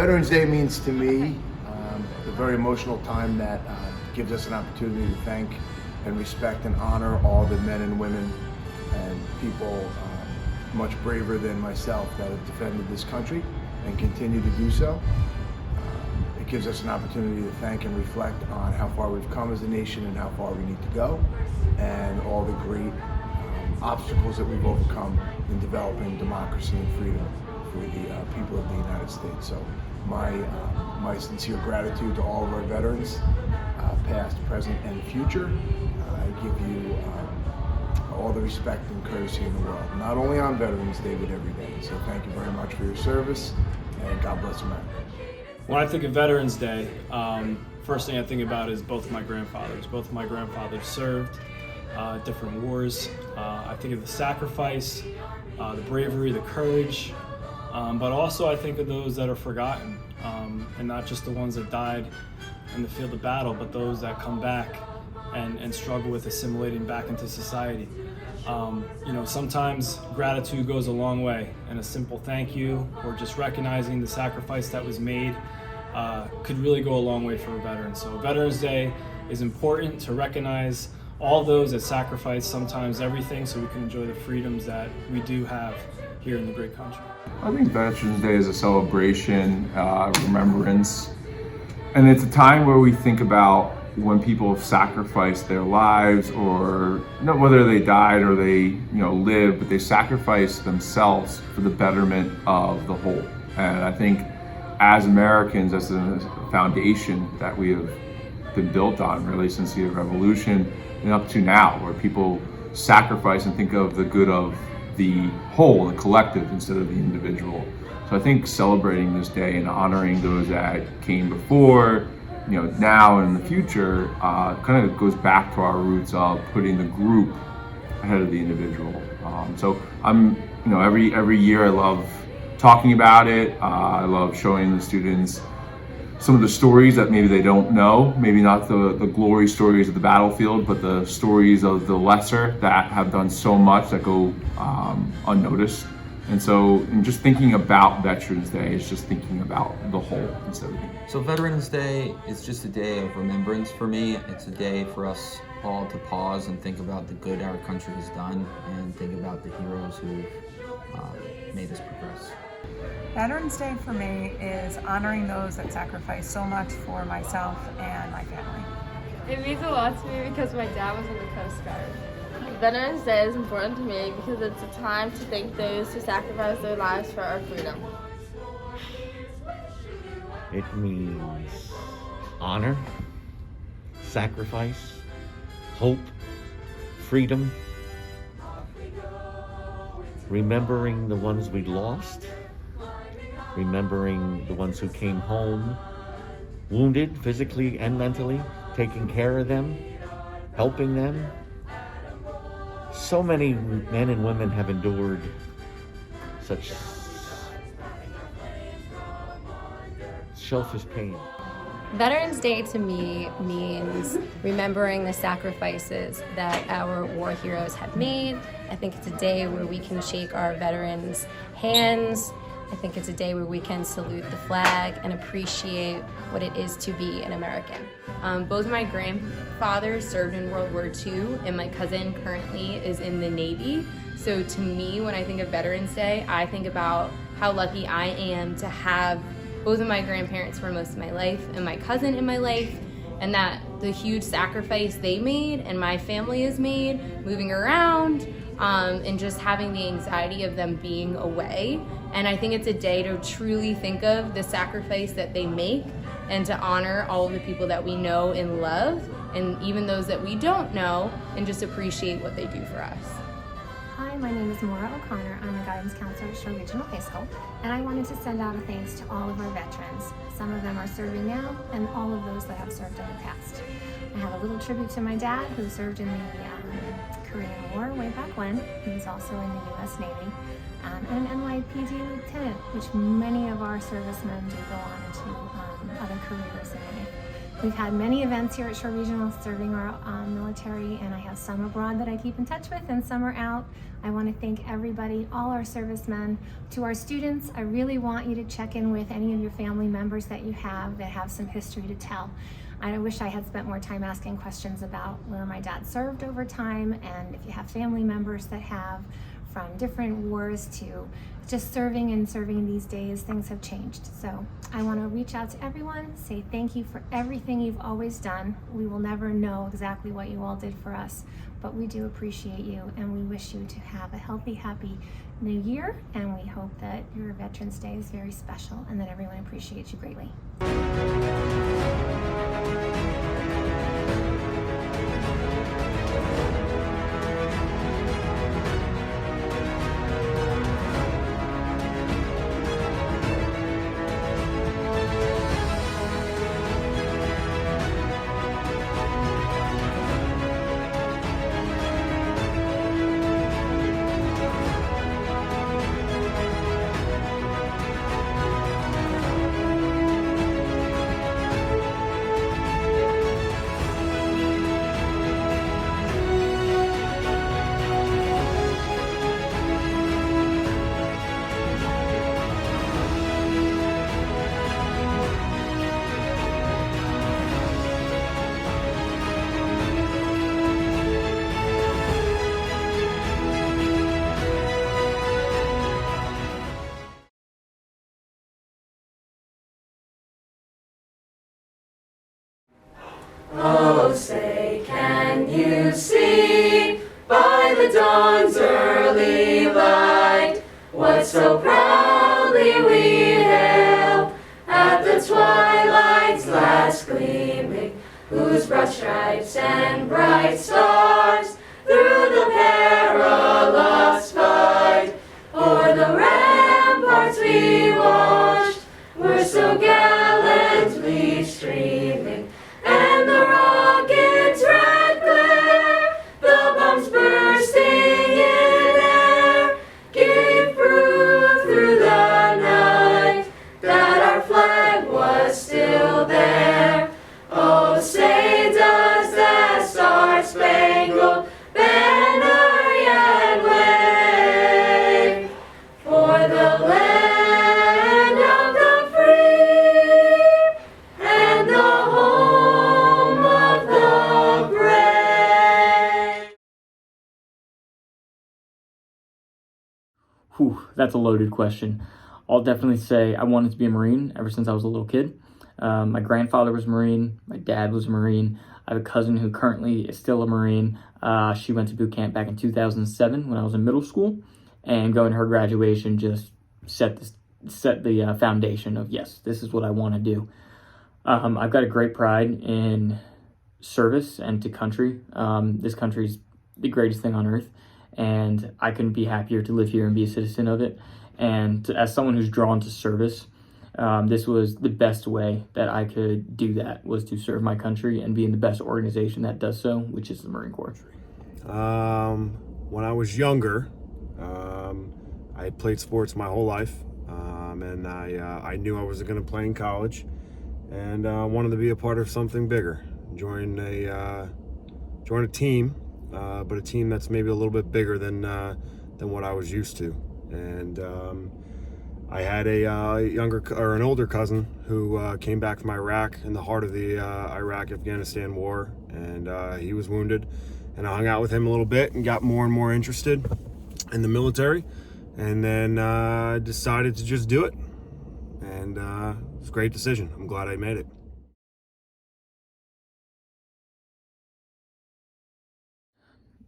Veterans Day means to me a very emotional time that gives us an opportunity to thank and respect and honor all the men and women and people much braver than myself that have defended this country and continue to do so. It gives us an opportunity to thank and reflect on how far we've come as a nation and how far we need to go, and all the great obstacles that we've overcome in developing democracy and freedom for the people of the United States. So my sincere gratitude to all of our veterans, past, present, and future. I give you all the respect and courtesy in the world, not only on Veterans Day, but every day. So thank you very much for your service, and God bless America. When I think of Veterans Day, first thing I think about is both of my grandfathers. Both of my grandfathers served different wars. I think of the sacrifice, the bravery, the courage, but also I think of those that are forgotten, and not just the ones that died in the field of battle, but those that come back and struggle with assimilating back into society. Sometimes gratitude goes a long way, and a simple thank you or just recognizing the sacrifice that was made could really go a long way for a veteran. So Veterans Day is important to recognize all those that sacrifice sometimes everything so we can enjoy the freedoms that we do have here in the great country. I think Veterans Day is a celebration, remembrance, and it's a time where we think about when people have sacrificed their lives, or not whether they died or they lived, but they sacrificed themselves for the betterment of the whole. And I think as Americans, that's a foundation that we have been built on really since the revolution and up to now, where people sacrifice and think of the good of the whole, the collective, instead of the individual. So I think celebrating this day and honoring those that came before, now and in the future, kind of goes back to our roots of putting the group ahead of the individual. So I'm, every year I love talking about it. I love showing the students some of the stories that maybe they don't know, maybe not the glory stories of the battlefield, but the stories of the lesser that have done so much that go unnoticed. And so in just thinking about Veterans Day, it's just thinking about the whole instead of So Veterans Day is just a day of remembrance for me. It's a day for us all to pause and think about the good our country has done and think about the heroes who've made us progress. Veterans Day for me is honoring those that sacrificed so much for myself and my family. It means a lot to me because my dad was in the Coast Guard. Veterans Day is important to me because it's a time to thank those who sacrificed their lives for our freedom. It means honor, sacrifice, hope, freedom, remembering the ones we lost, remembering the ones who came home wounded physically and mentally, taking care of them, helping them. So many men and women have endured such selfish pain. Veterans Day to me means remembering the sacrifices that our war heroes have made. I think it's a day where we can shake our veterans' hands. I think it's a day where we can salute the flag and appreciate what it is to be an American. Both of my grandfathers served in World War II, and my cousin currently is in the Navy. So to me, when I think of Veterans Day, I think about how lucky I am to have both of my grandparents for most of my life and my cousin in my life, and that the huge sacrifice they made and my family has made moving around, and just having the anxiety of them being away. And I think it's a day to truly think of the sacrifice that they make and to honor all of the people that we know and love, and even those that we don't know, and just appreciate what they do for us. Hi, my name is Maura O'Connor. I'm a guidance counselor at Shore Regional High School, and I wanted to send out a thanks to all of our veterans. Some of them are serving now, and all of those that have served in the past. I have a little tribute to my dad, who served in the Korean War way back when. He was also in the U.S. Navy, and an NYPD lieutenant, which many of our servicemen do go on into other careers in life. We've had many events here at Shore Regional serving our military, and I have some abroad that I keep in touch with and some are out. I want to thank everybody, all our servicemen. To our students, I really want you to check in with any of your family members that you have that have some history to tell. I wish I had spent more time asking questions about where my dad served over time, and if you have family members that have, from different wars to just serving these days, things have changed. So I want to reach out to everyone, say thank you for everything you've always done. We will never know exactly what you all did for us, but we do appreciate you, and we wish you to have a healthy, happy new year, and we hope that your Veterans Day is very special and that everyone appreciates you greatly. Oh, say, can you see by the dawn's early light what so proudly we hailed at the twilight's last gleaming, whose broad stripes and bright stars through the perilous fight o'er the ramparts we watched were so gallantly streaming. And the rocket's red glare, the bombs bursting in air, gave proof through the night that our flag was still there. Oh, say does that star-spangled banner yet wave for the land of the free and the home of the brave. Whew, that's a loaded question. I'll definitely say I wanted to be a Marine ever since I was a little kid. My grandfather was a Marine. My dad was a Marine. I have a cousin who currently is still a Marine. She went to boot camp back in 2007 when I was in middle school, and going to her graduation just set the foundation of, yes, this is what I want to do. I've got a great pride in service and to country. This country's the greatest thing on earth, and I couldn't be happier to live here and be a citizen of it. And as someone who's drawn to service, this was the best way that I could do that, was to serve my country and be in the best organization that does so, which is the Marine Corps. When I was younger, I played sports my whole life, and I knew I was going to play in college, and wanted to be a part of something bigger. Join a team, but a team that's maybe a little bit bigger than what I was used to. And I had an older cousin who came back from Iraq in the heart of the Iraq-Afghanistan war, and he was wounded. And I hung out with him a little bit and got more and more interested in the military, and then decided to just do it. And it was a great decision. I'm glad I made it.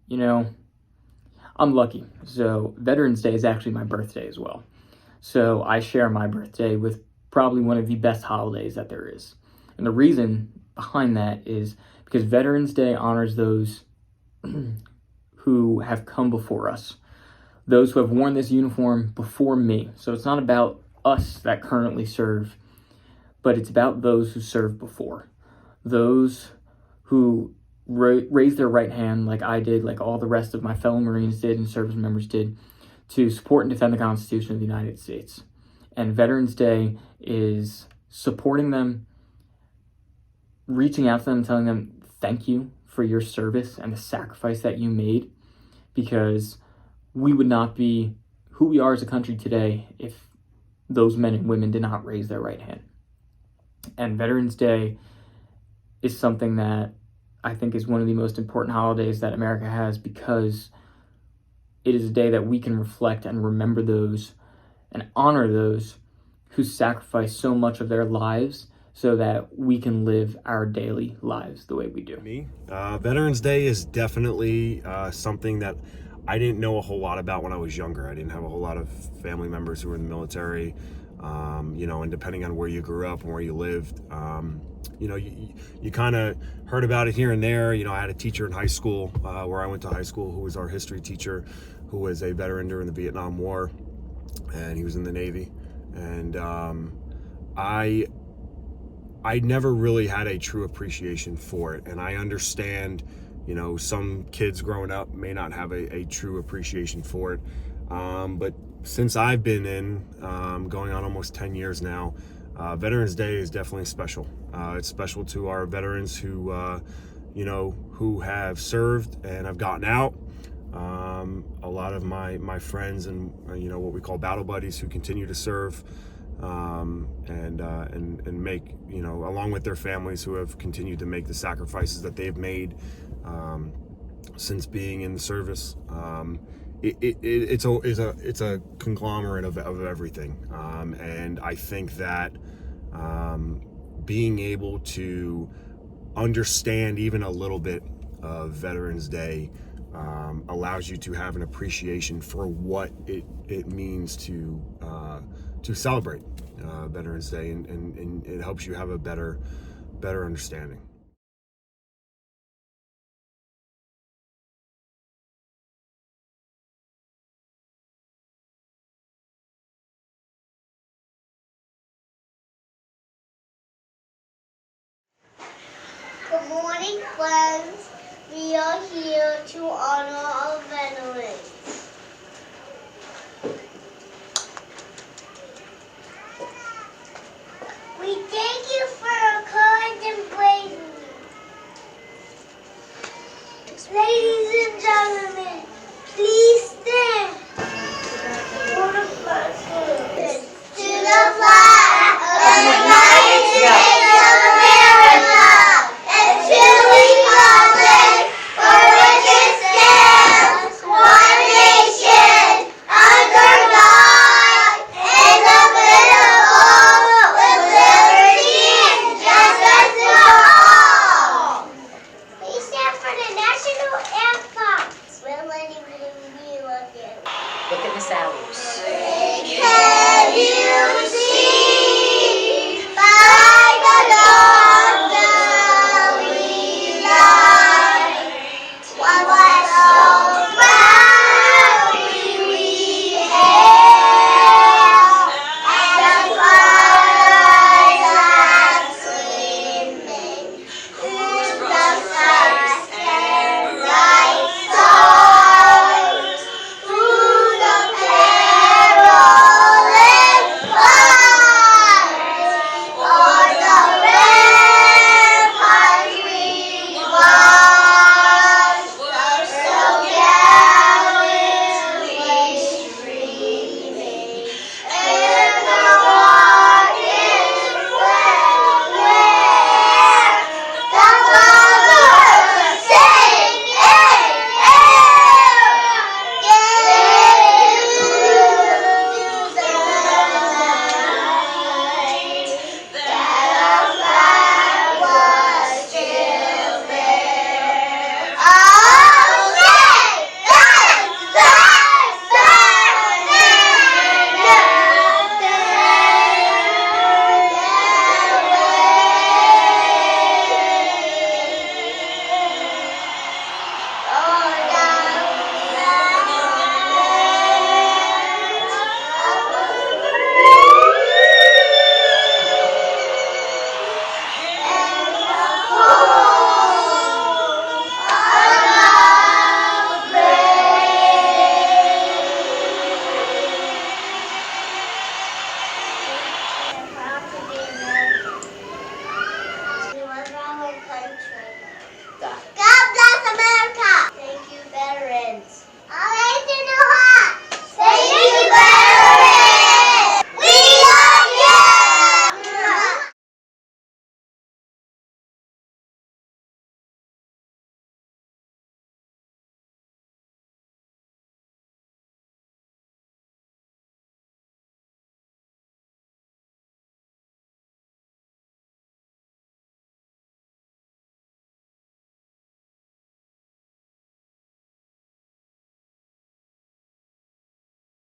You know, I'm lucky. So Veterans Day is actually my birthday as well. So I share my birthday with probably one of the best holidays that there is. And the reason behind that is because Veterans Day honors those who have come before us, those who have worn this uniform before me. So it's not about us that currently serve, but it's about those who served before, those who raised their right hand like I did, like all the rest of my fellow Marines did and service members did, to support and defend the Constitution of the United States. And Veterans Day is supporting them reaching out to them, telling them thank you for your service and the sacrifice that you made, because we would not be who we are as a country today if those men and women did not raise their right hand. And Veterans Day is something that I think is one of the most important holidays that America has, because it is a day that we can reflect and remember those and honor those who sacrifice so much of their lives so that we can live our daily lives the way we do. Veterans Day is definitely something that I didn't know a whole lot about when I was younger. I didn't have a whole lot of family members who were in the military, and depending on where you grew up and where you lived, you kind of heard about it here and there. I had a teacher in high school where I went to high school who was our history teacher, who was a veteran during the Vietnam War, and he was in the Navy. And I never really had a true appreciation for it. And I understand, some kids growing up may not have a true appreciation for it. But since I've been in, going on almost 10 years now, Veterans Day is definitely special. It's special to our veterans who have served and have gotten out. A lot of my friends and what we call battle buddies who continue to serve, and make, along with their families who have continued to make the sacrifices that they've made since being in the service. It's a conglomerate of everything, and I think that being able to understand even a little bit of Veterans Day allows you to have an appreciation for what it means to celebrate Veterans Day, and it helps you have a better understanding. Good morning, friends. We are here to honor our veterans. We thank you for your courage and bravery. Ladies and gentlemen, please stand for the flag. To the flag of the United States of America, and to the republic for which it stands, one nation, under God, indivisible, with liberty and justice for all. Please stand for the national anthem. We're letting you look at. Look at Miss Hours.